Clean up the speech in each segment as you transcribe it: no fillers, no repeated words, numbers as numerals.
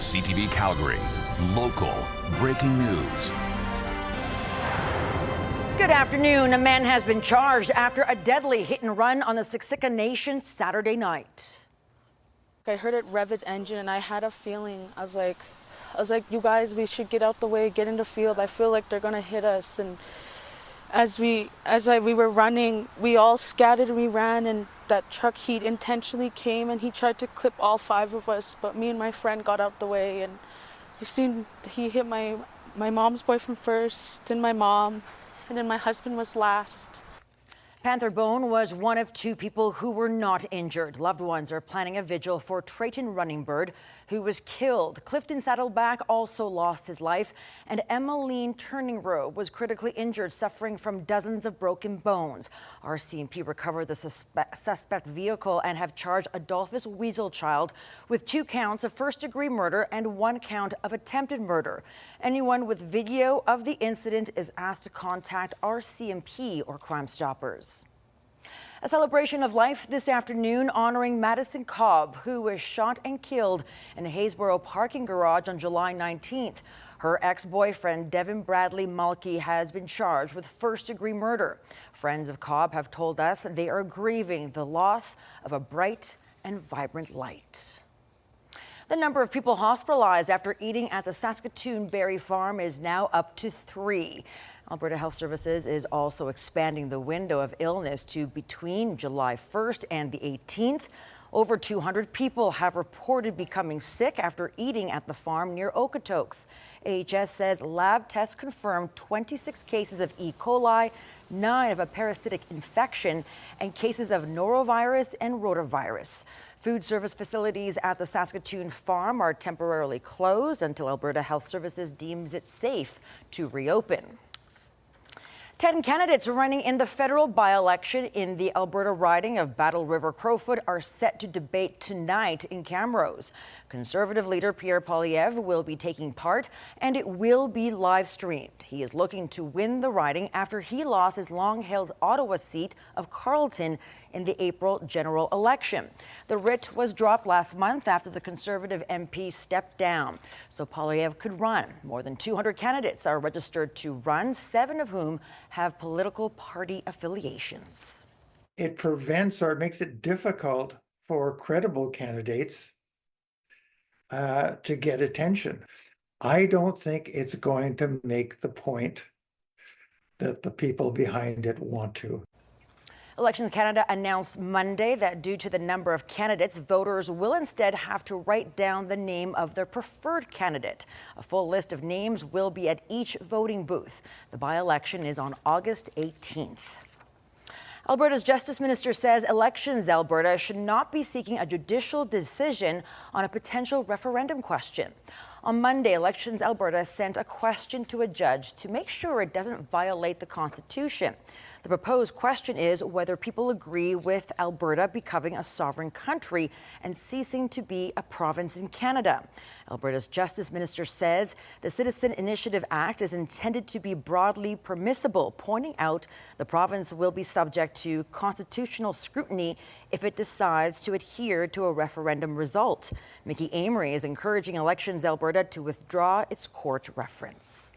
CTV Calgary, local breaking news. Good afternoon. A man has been charged after a deadly hit and run on the Siksika Nation Saturday night. I heard it rev its engine and I had a feeling. I was like, you guys, we should get out the way, get in the field. I feel like they're gonna hit us. And as we were running, we all scattered and we ran, and that truck, he intentionally came and he tried to clip all 5 of us, but me and my friend got out the way, and he hit my mom's boyfriend first, then my mom, and then my husband was last. Panther Bone was one of 2 people who were not injured. Loved ones are planning a vigil for Trayton Runningbird, who was killed. Clifton Saddleback also lost his life, and Emmeline Turninggrove was critically injured, suffering from dozens of broken bones. RCMP recovered the suspect vehicle and have charged Adolphus Weaselchild with 2 counts of first-degree murder and 1 count of attempted murder. Anyone with video of the incident is asked to contact RCMP or Crime Stoppers. A celebration of life this afternoon honoring Madison Cobb, who was shot and killed in a Hayesboro parking garage on July 19th. Her ex-boyfriend, Devin Bradley Mulkey, has been charged with first-degree murder. Friends of Cobb have told us they are grieving the loss of a bright and vibrant light. The number of people hospitalized after eating at the Saskatoon Berry Farm is now up to 3. Alberta Health Services is also expanding the window of illness to between July 1st and the 18th. Over 200 people have reported becoming sick after eating at the farm near Okotoks. AHS says lab tests confirmed 26 cases of E. coli, 9 of a parasitic infection, and cases of norovirus and rotavirus. Food service facilities at the Saskatoon farm are temporarily closed until Alberta Health Services deems it safe to reopen. 10 candidates running in the federal by-election in the Alberta riding of Battle River Crowfoot are set to debate tonight in Camrose. Conservative leader Pierre Poilievre will be taking part, and it will be live streamed. He is looking to win the riding after he lost his long-held Ottawa seat of Carleton in the April general election. The writ was dropped last month after the Conservative MP stepped down, so Poilievre could run. More than 200 candidates are registered to run, 7 of whom have political party affiliations. It prevents or makes it difficult for credible candidates to get attention. I don't think it's going to make the point that the people behind it want to. Elections Canada announced Monday that due to the number of candidates, voters will instead have to write down the name of their preferred candidate. A full list of names will be at each voting booth. The by-election is on August 18th. Alberta's Justice Minister says Elections Alberta should not be seeking a judicial decision on a potential referendum question. On Monday, Elections Alberta sent a question to a judge to make sure it doesn't violate the Constitution. The proposed question is whether people agree with Alberta becoming a sovereign country and ceasing to be a province in Canada. Alberta's Justice Minister says the Citizen Initiative Act is intended to be broadly permissible, pointing out the province will be subject to constitutional scrutiny if it decides to adhere to a referendum result. Mickey Amory is encouraging Elections Alberta to withdraw its court reference.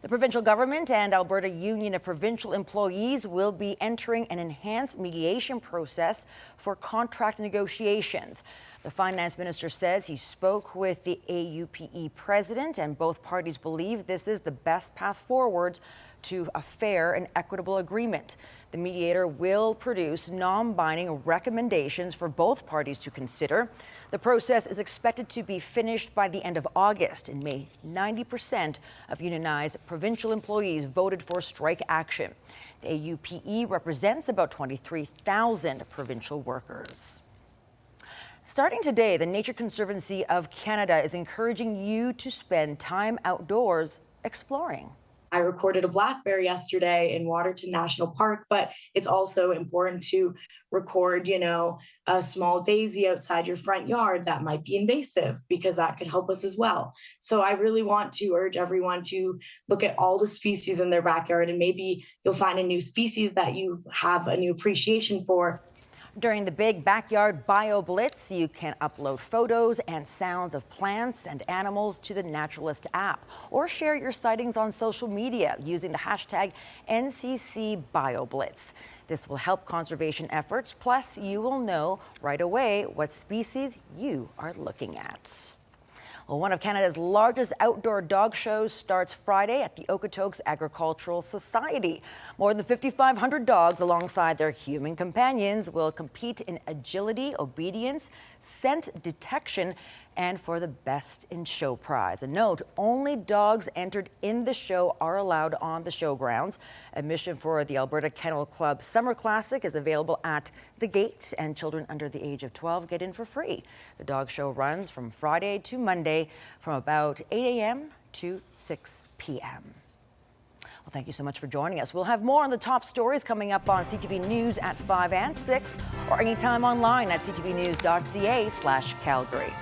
The provincial government and Alberta Union of Provincial Employees will be entering an enhanced mediation process for contract negotiations. The finance minister says he spoke with the AUPE president, and both parties believe this is the best path forward to a fair and equitable agreement. The mediator will produce non-binding recommendations for both parties to consider. The process is expected to be finished by the end of August. In May, 90% of unionized provincial employees voted for strike action. The AUPE represents about 23,000 provincial workers. Starting today, the Nature Conservancy of Canada is encouraging you to spend time outdoors exploring. I recorded a black bear yesterday in Waterton National Park, but it's also important to record, a small daisy outside your front yard that might be invasive, because that could help us as well. So I really want to urge everyone to look at all the species in their backyard, and maybe you'll find a new species that you have a new appreciation for. During the big backyard bioblitz, you can upload photos and sounds of plants and animals to the Naturalist app, or share your sightings on social media using the hashtag NCC Bioblitz. This will help conservation efforts, plus you will know right away what species you are looking at. Well, one of Canada's largest outdoor dog shows starts Friday at the Okotoks Agricultural Society. More than 5,500 dogs alongside their human companions will compete in agility, obedience, scent detection, and for the Best in Show prize. A note, only dogs entered in the show are allowed on the showgrounds. Admission for the Alberta Kennel Club Summer Classic is available at the gate, and children under the age of 12 get in for free. The dog show runs from Friday to Monday from about 8 a.m. to 6 p.m. Well, thank you so much for joining us. We'll have more on the top stories coming up on CTV News at 5 and 6, or anytime online at ctvnews.ca/Calgary.